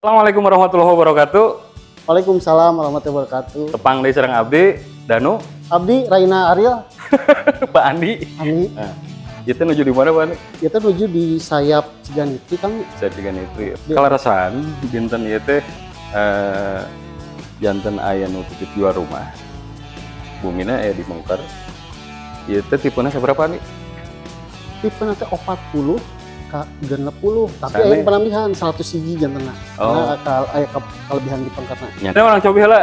Assalamualaikum warahmatullahi wabarakatuh. Waalaikumsalam warahmatullahi wabarakatuh. Tepang deui sareng abdi Danu. Abdi Raina Ariel. Pak Andi. Andi. Nah, itu nuju di mana, Pak Andi? Kita menuju di sayap Ciganiti Kang. Saya juga itu. Kalarasan dinten ieu teh janten aya nu titip jual rumah. Bumina aya di Mengker. Ieu teh tipena saberapa nih? Tipe nanti 40 ka 60, tapi Sane. aya penambihan 100 hiji jantena. Oh. Karena aya kelebihan di pangkatna. Nyata orang coba heula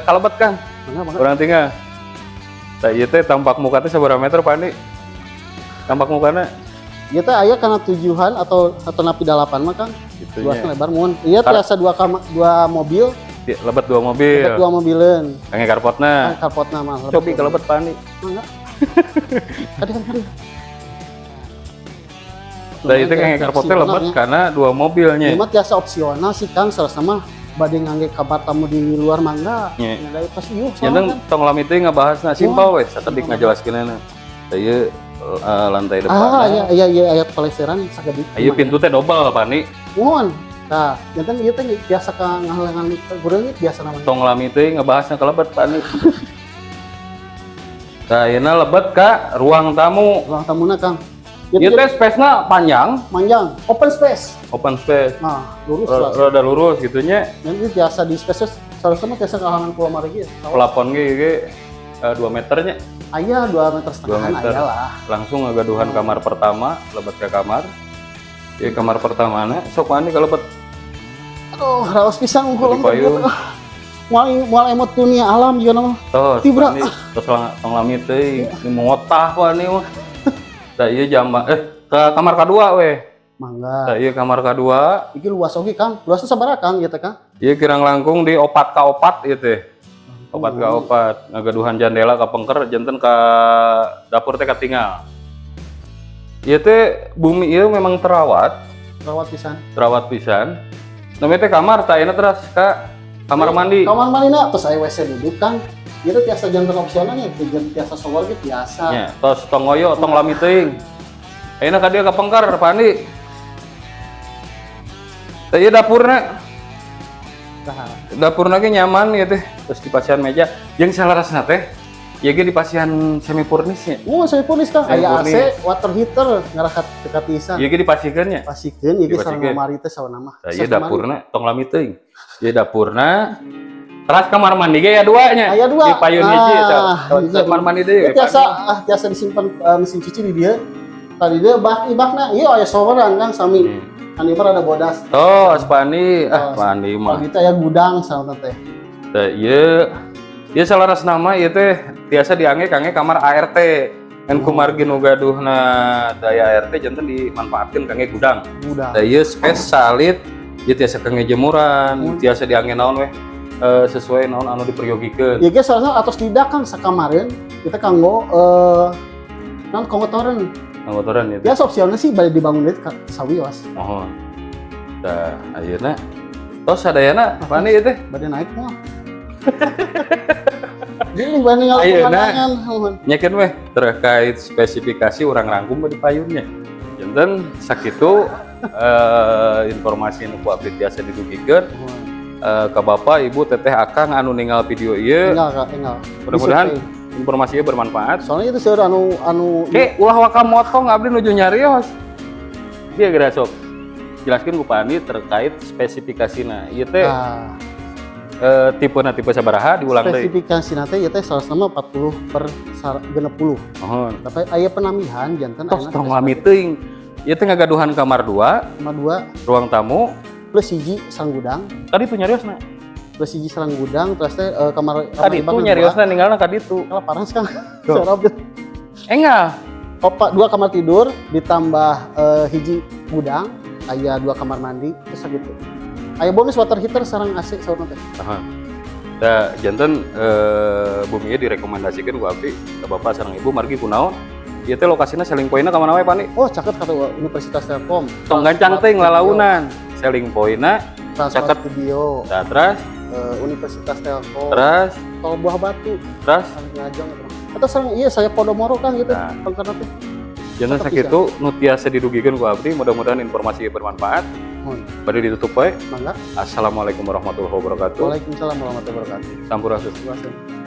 kalebet Kang. Mangga mangga. Orang tinggal. Tah ieu teh tampak muka teh sabaraha meter, Pak Andi? Tampak mukana Ieu teh aya kana tujuan atau napi dalapan mah Kang. gitu Luasna nya. lebar mun. Ieu tiasa dua mobil, Lebet 2 mobil. dua mobileun. Kange karpotna. Karpotna mah. Cobi kalebet Pak Andi. Mangga. Kadi. Nah itu kayak karpotnya lebat karena 2 mobilnya. Ini mah tiasa opsional sih Kang, sama bade ngangge kabar tamu di luar mangga. Nya. Ya dari pas yuk. Jangan tong lami teh ngabahasna simpel we, satedik ngajelaskeunana. Teh ieu lantai depan. Iya ayat peleseran sagede. Ieu pintu teh double Pak Andi. Mohon. Nah, jantan ieu teh biasa ka ngahalangan gureuh biasa namanya. Tong lami teh ngabahasna kelebet Pak Andi. Tah ayeuna lebet ka ruang tamu. Ruang tamuna Kang. Ieu teh space-na panjang, Manjang, open space. open space. Nah, lurus lah. Rada lurus gitu nya. Nanti biasa di space seharusnya mah tiasa kahalangan pulau marigi. Plafon ge 2 meternya. Aya 2,5 meter 2 meter. aya lah. Langsung ngagaduhan kamar pertama, lebet ke kamar. Ieu kamar pertamana, sok Pak Andi kalebet. Aduh, raos pisan Di unggul payung. Moal emot dunia alam juga nama. Tos, Tibra. tos tong lami teh ngotah Pak Andi mah. Da ieu jamba ke kamar kedua we. Mangga. Da ieu kamar kedua, Iki luas oge Kang. Luasnya sabaraha Kang ieu teh Kang? ieu kirang langkung di 4x4 ieu teh. 4x4 ngagaduhan jandela ka pengker janten ka dapur teh katinggal. Ieu teh bumi ieu memang terawat Rawat pisan. Namanya teh kamar tah ayeuna teras ka kamar mandi. Kamar mandina terus aya WC duduk Kang. Ieu teh tiasa jantan opsional nya, tiasa shower ge biasa. Nya, tos tong ngoyo, tong lami teuing. Ayeuna ka dieu ka pengker Pak Andi. Teh ieu dapurna. Nah, Dapurna ge nyaman ieu teh. Terus dipasihan meja jeung salarasna teh ieu ge dipasihan semi furnisnya. saya polis Kang, Saya aya AC, furnis. water heater ngarakat dekat pisan. Ieu ge dipasikeun nya. Pasikeun ieu ge sareng Dipasikeun. lemari teh sawana mah. Tah ieu dapurna tong lami teuing. Ieu dapurna. Teras kamar mandi ge aya 2 nya. Aya 2. Di payun hiji eta. iya. Kamar mandi deui. Tiasa disimpan mesin cuci di dia. Tadi dia ibakna, ieu aya showeran Kang sami. Kan ieu ada bodas. Oh, Pak Andi mah. Kalau kita aya gudang sama teh. Teh ieu salaras nama ieu teh tiasa diangge kangge kamar ART. Kan kumargi nu gaduhna daya ART janten dimanfaatkeun kangge gudang. Gudang. Da ieu space salit ieu tiasa kangge jemuran, tiasa diangge naon weh sesuai naon anu diperyogikeun. Ya guys, soalnya atas tidak kan sakamarin kita kanggo non komotoran. Ngotoran ieu. Ya opsionalnya sih balik dibangun deui sawios. Mohon. Da ayeuna tos sadayana Pak Andi ieu teh. Bade naik mah. Jadi banding Ayeuna. pemandangan. Nyakeun weh terkait spesifikasi urang rangkum di payunnya. Janten sakitu informasi nu ku abdi tiasa didugikeun ke Bapak, Ibu, Teteh, Akang anu ninggal video ieu. Tinggal. Mudah-mudahan informasinya bermanfaat. Soalnya itu seueur anu Ulah waka motong abdi nuju nyarios. Dia geura sok. Jelaskeun ku Pak Andi terkait spesifikasina. Ieu teh tipe sabaraha diulang deui. spesifikasi nanti ya teh salah nama 40/60. Mohon. Tapi aya penambihan jantan Tos tong lami teuing. Ieu teh ngagaduhan kamar 2, sama 2 ruang tamu, plus hiji sareng gudang. tadi tuh nyariosna. Plus hiji sareng gudang terus teh kamar Tadi itu nyariosna ninggalna ka ditu. kalau panas kan. Tuh. Enggak. Opa 2 kamar tidur ditambah hiji gudang, aya 2 kamar mandi terus gitu. Aya bonus water heater sareng AC saurna teh. Aha. Da janten bumi ieu direkomendasikeun ku abdi ka Bapak sareng Ibu margi kunaon? Ieu teh lokasina selling point-na ka mana wae Pak Andi? Oh, caket kata Universitas Telkom. Tong gancang teuing lalaunan. Selling point-na Transfer caket. Studio, Da terus Universitas Telkom. terus Tol Buah Batu, terus sareng Ngajong gitu. Atau sareng iya saya Podomoro kan gitu. Nah. Pangkatna teh. janten sakitu nu tiasa dirugikeun ku abdi. Mudah-mudahan informasi ieu bermanfaat. Bade ditutup bae. Mangga. Assalamualaikum warahmatullahi wabarakatuh. Waalaikumsalam warahmatullahi wabarakatuh. Sampurasun. Terima kasih.